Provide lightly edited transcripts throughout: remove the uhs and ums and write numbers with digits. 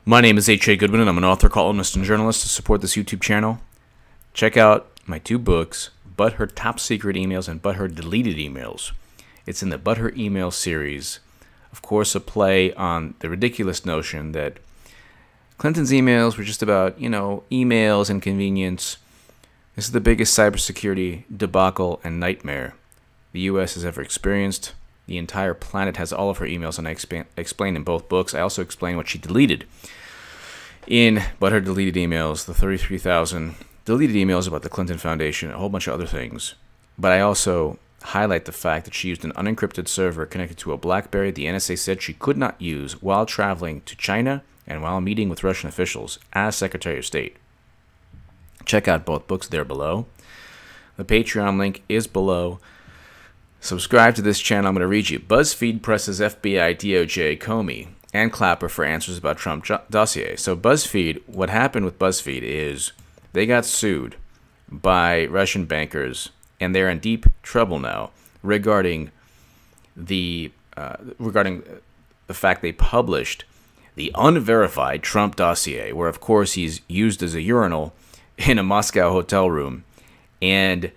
My name is H.A. Goodman, and I'm an author, columnist, and journalist. To support this YouTube channel, check out my two books, But Her Top Secret Emails and But Her Deleted Emails. It's in the But Her Email series. Of course, a play on the ridiculous notion that Clinton's emails were just about, emails and convenience. This is the biggest cybersecurity debacle and nightmare the U.S. has ever experienced. The entire planet has all of her emails, and I explain in both books. I also explain what she deleted in But Her Deleted Emails, the 33,000 deleted emails about the Clinton Foundation, a whole bunch of other things. But I also highlight the fact that she used an unencrypted server connected to a BlackBerry the NSA said she could not use while traveling to China and while meeting with Russian officials as Secretary of State. Check out both books there below. The Patreon link is below. Subscribe to this channel. I'm going to read you. BuzzFeed presses FBI, DOJ, Comey, and Clapper for answers about Trump dossier. So BuzzFeed, what happened with BuzzFeed is they got sued by Russian bankers, and they're in deep trouble now regarding the fact they published the unverified Trump dossier, where of course he's used as a urinal in a Moscow hotel room, and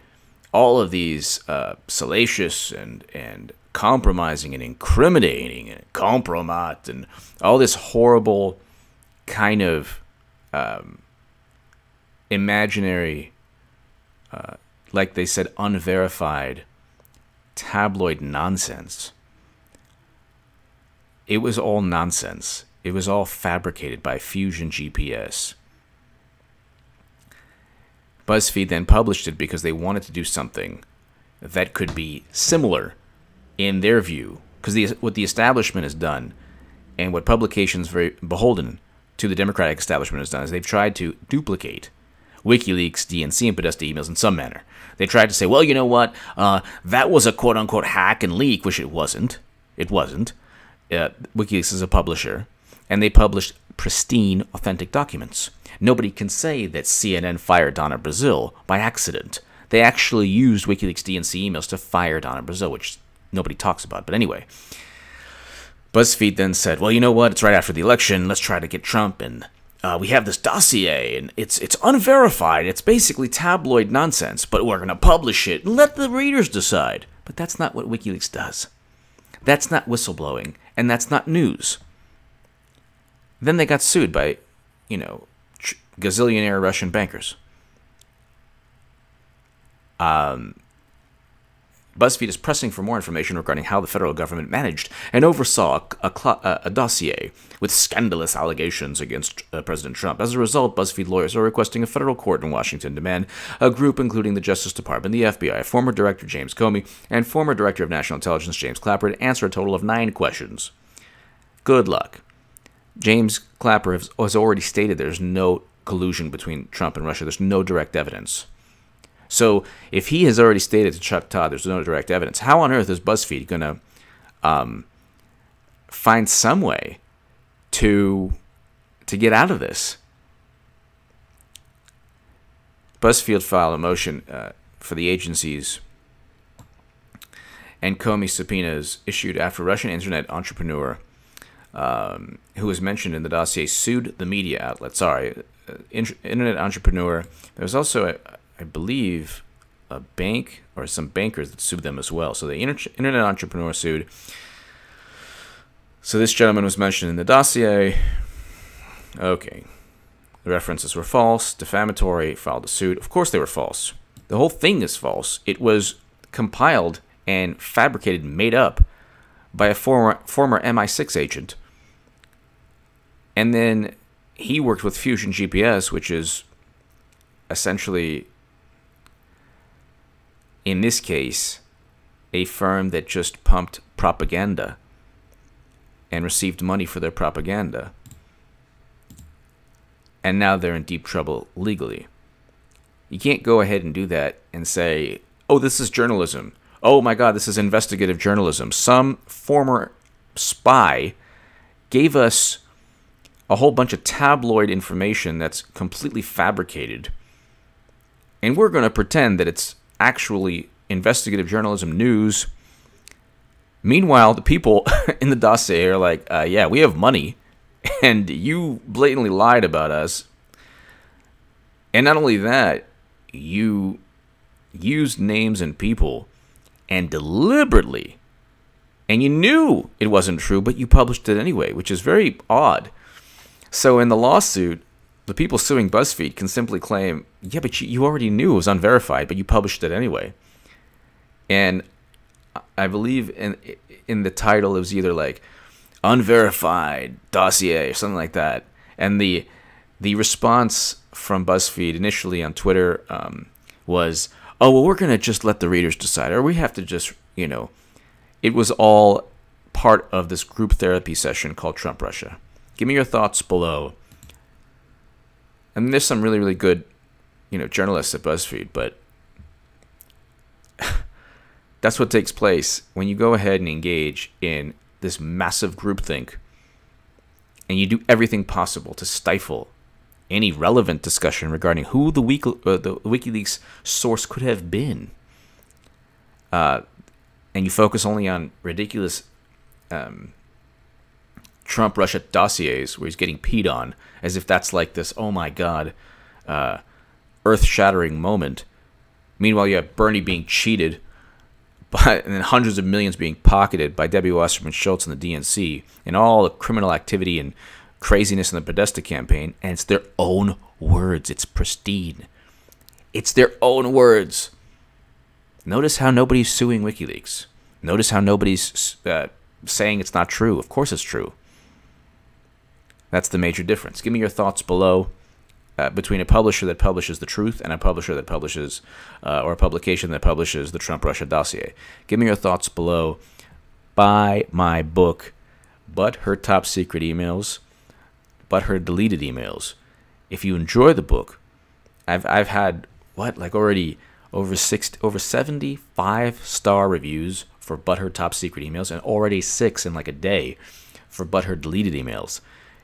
all of these salacious and compromising and incriminating and compromat and all this horrible kind of imaginary, like they said, unverified tabloid nonsense. It was all nonsense. It was all fabricated by Fusion GPS. BuzzFeed then published it because they wanted to do something that could be similar in their view. Because what the establishment has done, and what publications very beholden to the Democratic establishment has done, is they've tried to duplicate WikiLeaks, DNC, and Podesta emails in some manner. They tried to say, well, you know what, that was a quote-unquote hack and leak, which it wasn't. It wasn't. WikiLeaks is a publisher, and they published pristine, authentic documents. Nobody can say that CNN fired Donna Brazile by accident. They actually used WikiLeaks DNC emails to fire Donna Brazile, which nobody talks about. But anyway, BuzzFeed then said, well, you know what? It's right after the election. Let's try to get Trump, and we have this dossier, and it's unverified. It's basically tabloid nonsense, but we're going to publish it and let the readers decide. But that's not what WikiLeaks does. That's not whistleblowing, and that's not news. Then they got sued by, gazillionaire Russian bankers. BuzzFeed is pressing for more information regarding how the federal government managed and oversaw a dossier with scandalous allegations against President Trump. As a result, BuzzFeed lawyers are requesting a federal court in Washington demand a group including the Justice Department, the FBI, former Director James Comey, and former Director of National Intelligence James Clapper to answer a total of 9 questions. Good luck. James Clapper has already stated there's no collusion between Trump and Russia. There's no direct evidence. So if he has already stated to Chuck Todd there's no direct evidence, how on earth is BuzzFeed going to find some way to get out of this? BuzzFeed filed a motion for the agencies and Comey subpoenas issued after Russian internet entrepreneur who was mentioned in the dossier sued the media outlet. Sorry, internet entrepreneur. There was also, I believe, a bank or some bankers that sued them as well. So the internet entrepreneur sued. So this gentleman was mentioned in the dossier. Okay. The references were false, defamatory, filed a suit. Of course they were false. The whole thing is false. It was compiled and fabricated, made up by a former MI6 agent. And then he worked with Fusion GPS, which is essentially, in this case, a firm that just pumped propaganda and received money for their propaganda. And now they're in deep trouble legally. You can't go ahead and do that and say, oh, this is journalism. Oh my God, this is investigative journalism. Some former spy gave us a whole bunch of tabloid information that's completely fabricated, and we're going to pretend that it's actually investigative journalism news. Meanwhile, the people in the dossier are like, yeah, we have money. And you blatantly lied about us. And not only that, you used names and people and deliberately, and you knew it wasn't true, but you published it anyway, which is very odd. So in the lawsuit, the people suing BuzzFeed can simply claim, yeah, but you already knew it was unverified, but you published it anyway. And I believe in the title, it was either like unverified dossier or something like that. And the response from BuzzFeed initially on Twitter was, oh, well, we're going to just let the readers decide, or we have to just, it was all part of this group therapy session called Trump Russia. Give me your thoughts below. I mean, there's some really, really good, journalists at BuzzFeed, but that's what takes place when you go ahead and engage in this massive groupthink, and you do everything possible to stifle any relevant discussion regarding who the WikiLeaks source could have been. And you focus only on ridiculous Trump Russia dossiers where he's getting peed on, as if that's like this, oh my God, earth-shattering moment. Meanwhile, you have Bernie being cheated, and then hundreds of millions being pocketed by Debbie Wasserman Schultz and the DNC, and all the criminal activity and craziness in the Podesta campaign, and it's their own words. It's pristine. It's their own words. Notice how nobody's suing WikiLeaks. Notice how nobody's saying it's not true. Of course it's true. That's the major difference. Give me your thoughts below between a publisher that publishes the truth and a publisher that publishes, or a publication that publishes the Trump Russia dossier. Give me your thoughts below. Buy my book, But Her Top Secret Emails, But Her Deleted Emails. If you enjoy the book, I've had already over 75-star reviews for But Her Top Secret Emails, and already 6 in like a day for But Her Deleted Emails.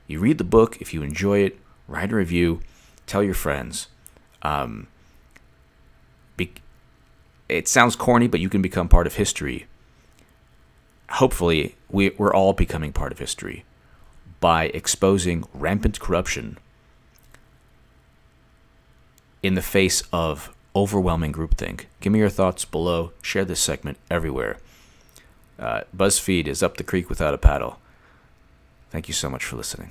You read the book. If you enjoy it, write a review, tell your friends. It sounds corny, but you can become part of history. Hopefully, we're all becoming part of history by exposing rampant corruption in the face of overwhelming groupthink. Give me your thoughts below. Share this segment everywhere. BuzzFeed is up the creek without a paddle. Thank you so much for listening.